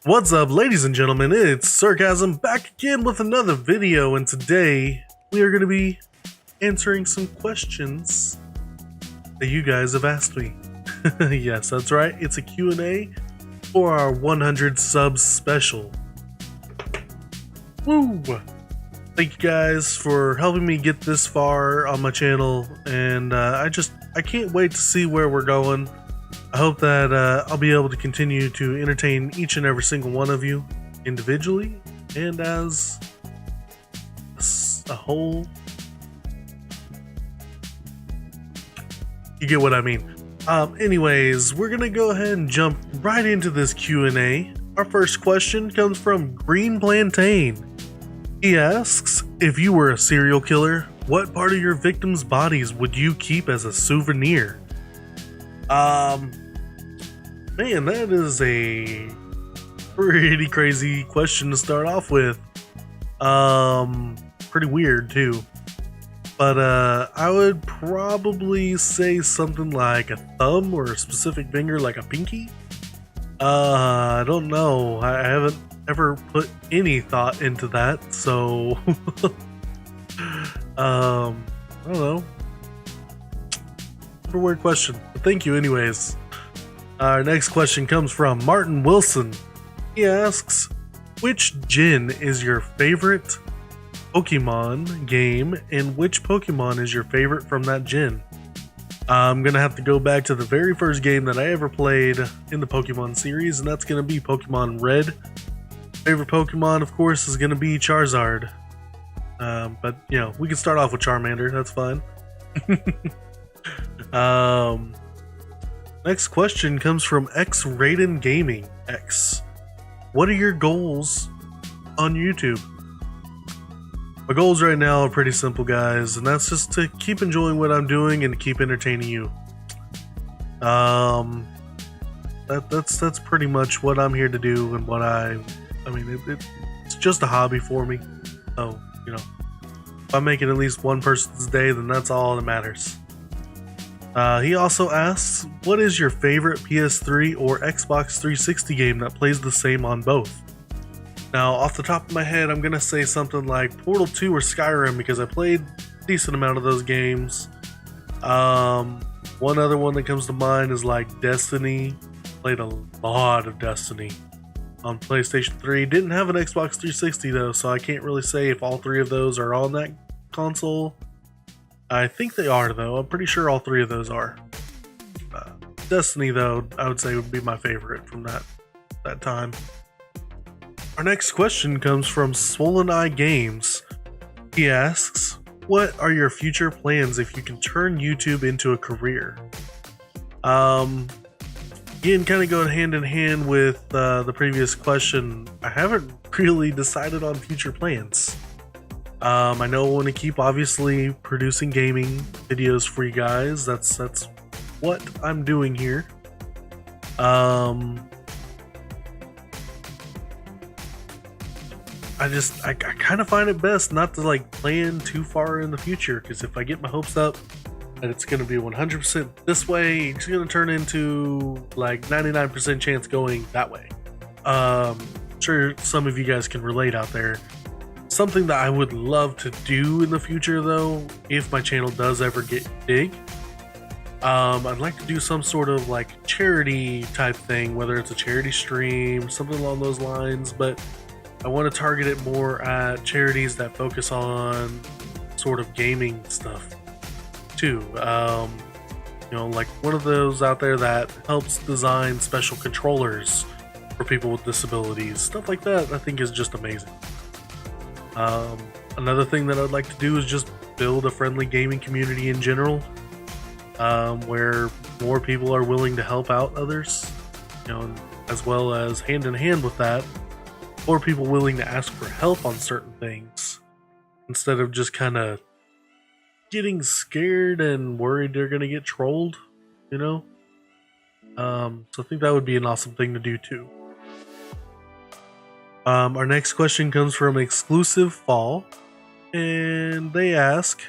What's up, ladies and gentlemen? It's Sarcasm back again with another video, and today we are going to be answering some questions that you guys have asked me. Yes, that's right. It's a Q&A for our 100 subs special. Woo! Thank you guys for helping me get this far on my channel, and I can't wait to see where we're going. I hope that I'll be able to continue to entertain each and every single one of you individually and as a whole. You get what I mean. Anyways, we're gonna go ahead and jump right into this Q&A. Our first question comes from Green Plantain. He asks, if you were a serial killer, what part of your victims' bodies would you keep as a souvenir? Man, that is a pretty crazy question to start off with. Pretty weird too. But I would probably say something like a thumb or a specific finger, like a pinky. I don't know. I haven't ever put any thought into that, so I don't know. What a weird question. But thank you anyways. Our next question comes from Martin Wilson. He asks, which gen is your favorite Pokemon game, and which Pokemon is your favorite from that gen? I'm gonna have to go back to the very first game that I ever played in the Pokemon series, and that's gonna be Pokemon Red. Favorite Pokemon, of course, is gonna be Charizard. But you know, we can start off with Charmander. That's fine. Next question comes from X Raiden Gaming X. What are your goals on YouTube? My goals right now are pretty simple, guys, and that's just to keep enjoying what I'm doing and keep entertaining you. That's pretty much what I'm here to do, and what it's just a hobby for me. So, you know, if I'm making at least one person's day, then that's all that matters. He also asks, what is your favorite PS3 or Xbox 360 game that plays the same on both? Now, off the top of my head, I'm going to say something like Portal 2 or Skyrim, because I played a decent amount of those games. One other one that comes to mind is like Destiny. Played a lot of Destiny on PlayStation 3. Didn't have an Xbox 360 though, so I can't really say if all three of those are on that console. I think they are though. I'm pretty sure all three of those are. Destiny though, I would say would be my favorite from that time. Our next question comes from Swollen Eye Games. He asks, what are your future plans if you can turn YouTube into a career? Again, kind of going hand in hand with the previous question, I haven't really decided on future plans. I know I want to keep obviously producing gaming videos for you guys. That's what I'm doing here. I kind of find it best not to like plan too far in the future, because if I get my hopes up that it's going to be 100% this way, it's going to turn into like 99% chance going that way. Sure, some of you guys can relate out there. Something that I would love to do in the future though, if my channel does ever get big, I'd like to do some sort of like charity type thing, whether it's a charity stream, something along those lines, but I want to target it more at charities that focus on sort of gaming stuff too. You know, like one of those out there that helps design special controllers for people with disabilities, stuff like that. I think is just amazing. Another thing that I'd like to do is just build a friendly gaming community in general, where more people are willing to help out others, you know, as well as hand in hand with that, more people willing to ask for help on certain things instead of just kind of getting scared and worried they're going to get trolled, you know? So I think that would be an awesome thing to do too. Our next question comes from Exclusive Fall, and they ask,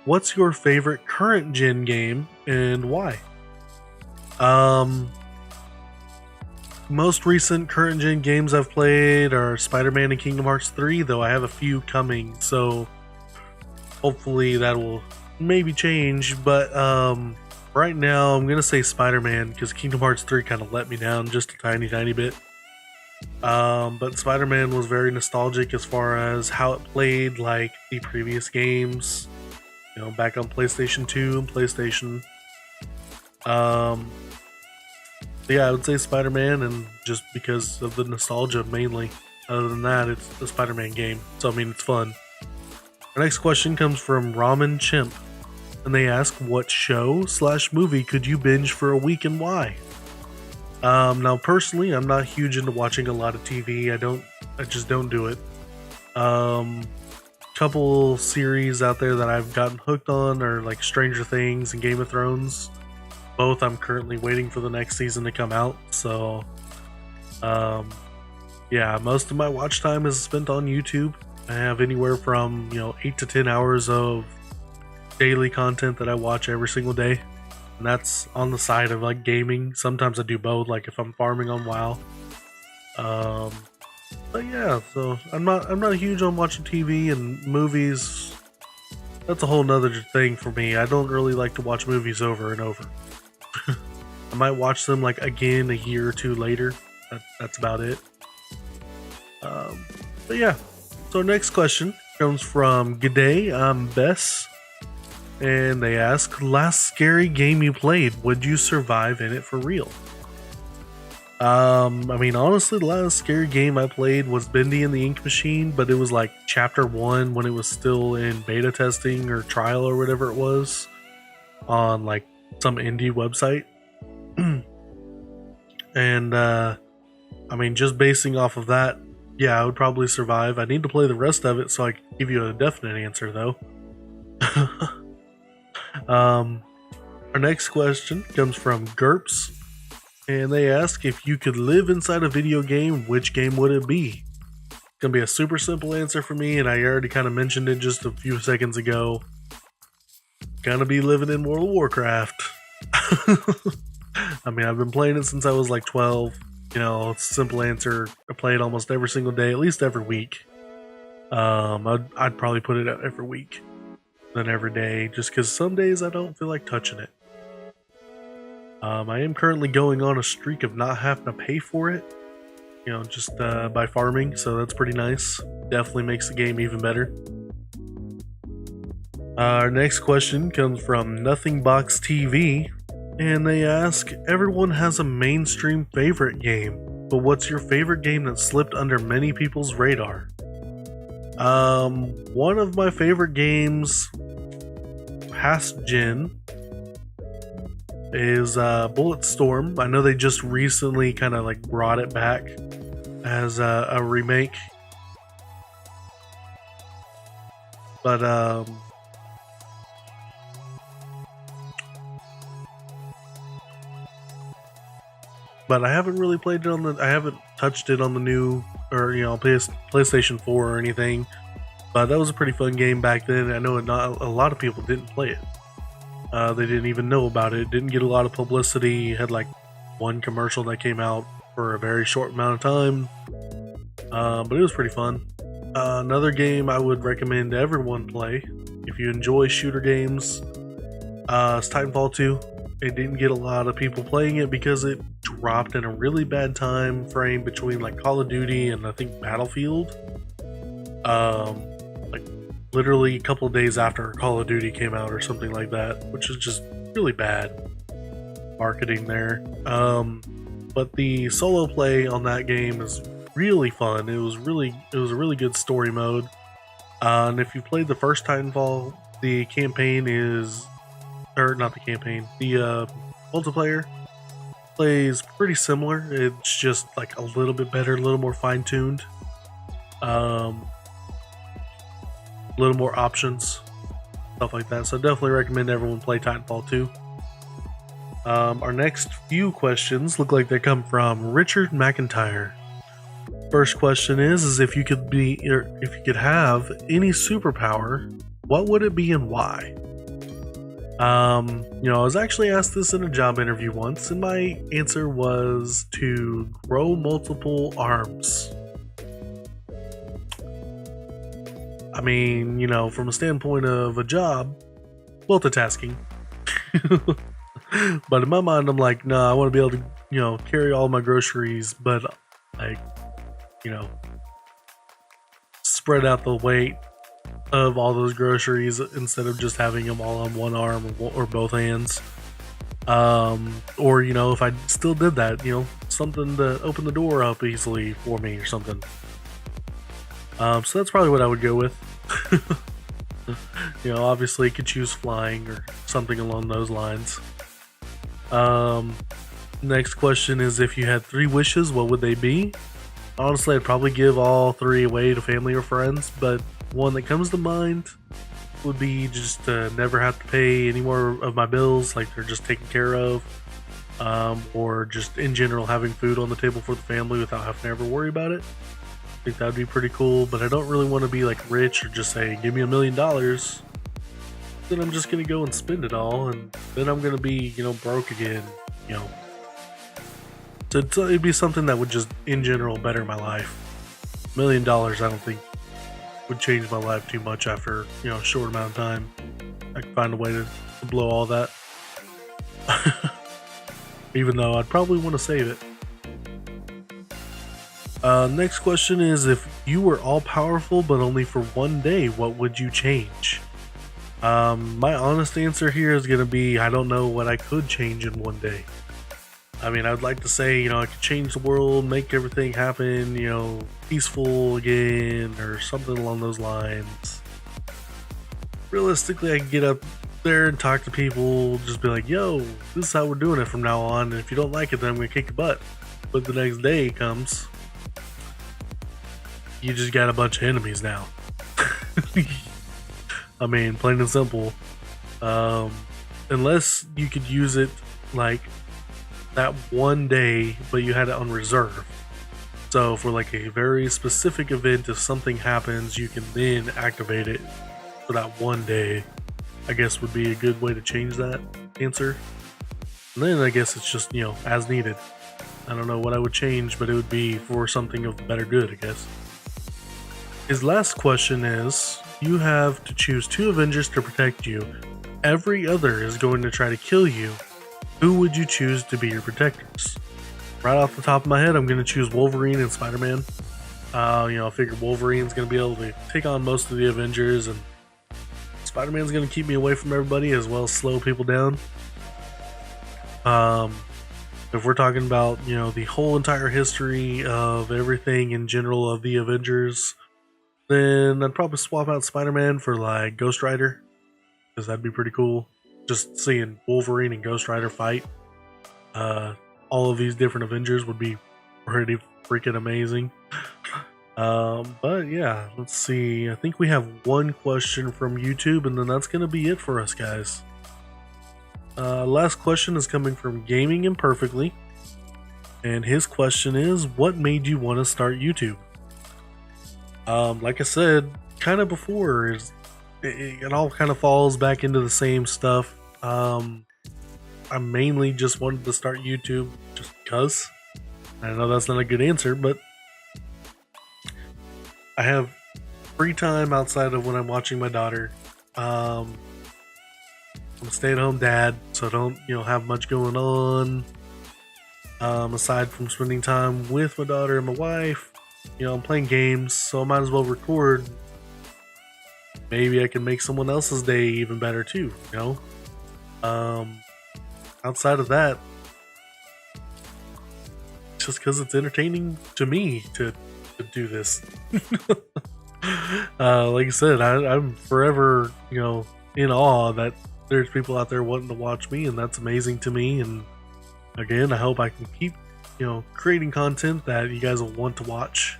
what's your favorite current gen game and why? most recent current gen games I've played are Spider-Man and Kingdom Hearts 3, though I have a few coming, so hopefully that will maybe change. But right now I'm gonna say Spider-Man because Kingdom Hearts 3 kind of let me down just a tiny bit. But Spider-Man was very nostalgic as far as how it played like the previous games, you know, back on PlayStation 2 and PlayStation. Yeah, I would say Spider-Man, and just because of the nostalgia mainly. Other than that, it's the Spider-Man game, so I mean, it's fun. Our next question comes from Ramen Chimp, and they ask, what show/movie could you binge for a week and why? Now personally, I'm not huge into watching a lot of TV. I just don't do it. Couple series out there that I've gotten hooked on are like Stranger Things and Game of Thrones. Both I'm currently waiting for the next season to come out. So, yeah, most of my watch time is spent on YouTube. I have anywhere from 8 to 10 hours of daily content that I watch every single day. And that's on the side of like gaming. Sometimes I do both, like if I'm farming on WoW. But yeah, so I'm not huge on watching TV and movies. That's a whole nother thing for me. I don't really like to watch movies over and over. I might watch them like again a year or two later. That's about it. But yeah. So next question comes from G'day, I'm Bess. And they ask, last scary game you played, would you survive in it for real? I mean, honestly, the last scary game I played was Bendy and the Ink Machine, but it was like chapter 1 when it was still in beta testing or trial or whatever it was on like some indie website. And I mean, just basing off of that, yeah, I would probably survive. I need to play the rest of it so I can give you a definite answer though. Our next question comes from GURPS, and they ask, if you could live inside a video game, which game would it be? It's gonna be a super simple answer for me, and I already kind of mentioned it just a few seconds ago. Gonna be living in World of Warcraft. I mean, I've been playing it since I was like 12. It's a simple answer. I play it almost every single day, at least every week. I'd probably put it out every week than every day, just because some days I don't feel like touching it. I am currently going on a streak of not having to pay for it, just by farming, so that's pretty nice. Definitely makes the game even better. Our next question comes from Nothingbox TV, and they ask, everyone has a mainstream favorite game, but what's your favorite game that slipped under many people's radar? One of my favorite games, past gen, is Bulletstorm. I know they just recently kind of like brought it back as a remake, but I haven't really played it I haven't touched it on the new, or PlayStation 4 or anything. But that was a pretty fun game back then. I know not a lot of people didn't play it. They didn't even know about it. Didn't get a lot of publicity. Had like one commercial that came out for a very short amount of time. But it was pretty fun. Another game I would recommend everyone play if you enjoy shooter games is Titanfall 2. It didn't get a lot of people playing it because it dropped in a really bad time frame between like Call of Duty and I think Battlefield. Like literally a couple of days after Call of Duty came out or something like that, which is just really bad marketing there. But the solo play on that game is really fun. It was a really good story mode. And if you played the first Titanfall, the campaign is, or not the campaign, the multiplayer plays pretty similar. It's just like a little bit better, a little more fine-tuned, a little more options, stuff like that. So definitely recommend everyone play Titanfall 2. Our next few questions look like they come from Richard McIntyre. First question is if you could have any superpower, what would it be and why? I was actually asked this in a job interview once, and my answer was to grow multiple arms. I mean, from a standpoint of a job, multitasking. But in my mind, I'm like, nah, I want to be able to, carry all my groceries, but like, spread out the weight of all those groceries instead of just having them all on one arm or both hands. Or if I still did that, something to open the door up easily for me or something. So that's probably what I would go with. Obviously you could choose flying or something along those lines. Next question is, if you had 3 wishes, what would they be? Honestly, I'd probably give all 3 away to family or friends, but one that comes to mind would be just to never have to pay any more of my bills, like they're just taken care of, or just in general having food on the table for the family without having to ever worry about it. I think that would be pretty cool, but I don't really want to be like rich or just say, give me $1 million. Then I'm just going to go and spend it all, and then I'm going to be, broke again, So it'd be something that would just, in general, better my life. $1 million, I don't think would change my life too much after, a short amount of time. I could find a way to blow all that. Even though I'd probably want to save it. Next question is, if you were all powerful but only for one day, what would you change? My honest answer here is going to be, I don't know what I could change in one day. I mean, I'd like to say, I could change the world, make everything happen, peaceful again, or something along those lines. Realistically, I can get up there and talk to people, just be like, yo, this is how we're doing it from now on, and if you don't like it, then I'm going to kick your butt. But the next day comes, you just got a bunch of enemies now. I mean, plain and simple. Unless you could use it like that one day, but you had it on reserve. So for like a very specific event, if something happens, you can then activate it for that one day. I guess would be a good way to change that answer. And then I guess it's just, as needed. I don't know what I would change, but it would be for something of the better good, I guess. His last question is, you have to choose 2 Avengers to protect you. Every other is going to try to kill you. Who would you choose to be your protectors? Right off the top of my head, I'm going to choose Wolverine and Spider-Man. I figure Wolverine's going to be able to take on most of the Avengers, and Spider-Man's going to keep me away from everybody as well as slow people down. If we're talking about, the whole entire history of everything in general of the Avengers, then I'd probably swap out Spider-Man for like Ghost Rider, because that'd be pretty cool. Just seeing Wolverine and Ghost Rider fight all of these different Avengers would be pretty freaking amazing. But yeah, let's see. I think we have one question from YouTube, and then that's going to be it for us, guys. Last question is coming from Gaming Imperfectly, and his question is, what made you want to start YouTube? Like I said, kind of before, it all kind of falls back into the same stuff. I mainly just wanted to start YouTube just because. I know that's not a good answer, but I have free time outside of when I'm watching my daughter. I'm a stay-at-home dad, so I don't, have much going on. Aside from spending time with my daughter and my wife, I'm playing games, so I might as well record. Maybe I can make someone else's day even better too, outside of that, just because it's entertaining to me to do this. Like I said, I'm forever, in awe that there's people out there wanting to watch me, and that's amazing to me. And again, I hope I can keep, creating content that you guys will want to watch.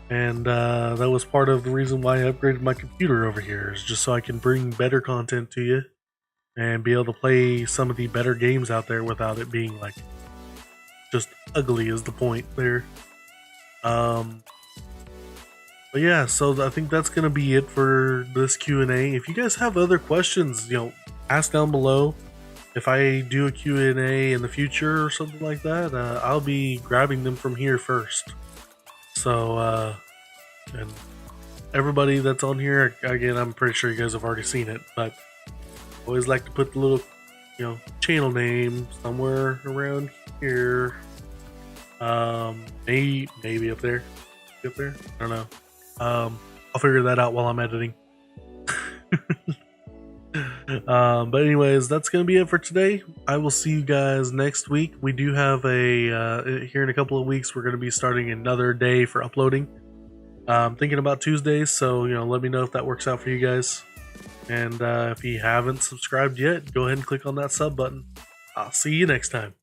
And that was part of the reason why I upgraded my computer over here, is just so I can bring better content to you and be able to play some of the better games out there without it being like just ugly is the point there. But yeah, so I think that's gonna be it for this Q&A. If you guys have other questions, ask down below. If I do a Q&A in the future or something like that, I'll be grabbing them from here first. So, and everybody that's on here, again, I'm pretty sure you guys have already seen it, but I always like to put the little, channel name somewhere around here. Maybe up there. I don't know. I'll figure that out while I'm editing. But anyways, that's gonna be it for today. I will see you guys next week. We do have a here in a couple of weeks, we're gonna be starting another day for uploading. Thinking about Tuesdays, so let me know if that works out for you guys. And if you haven't subscribed yet, go ahead and click on that sub button. I'll see you next time.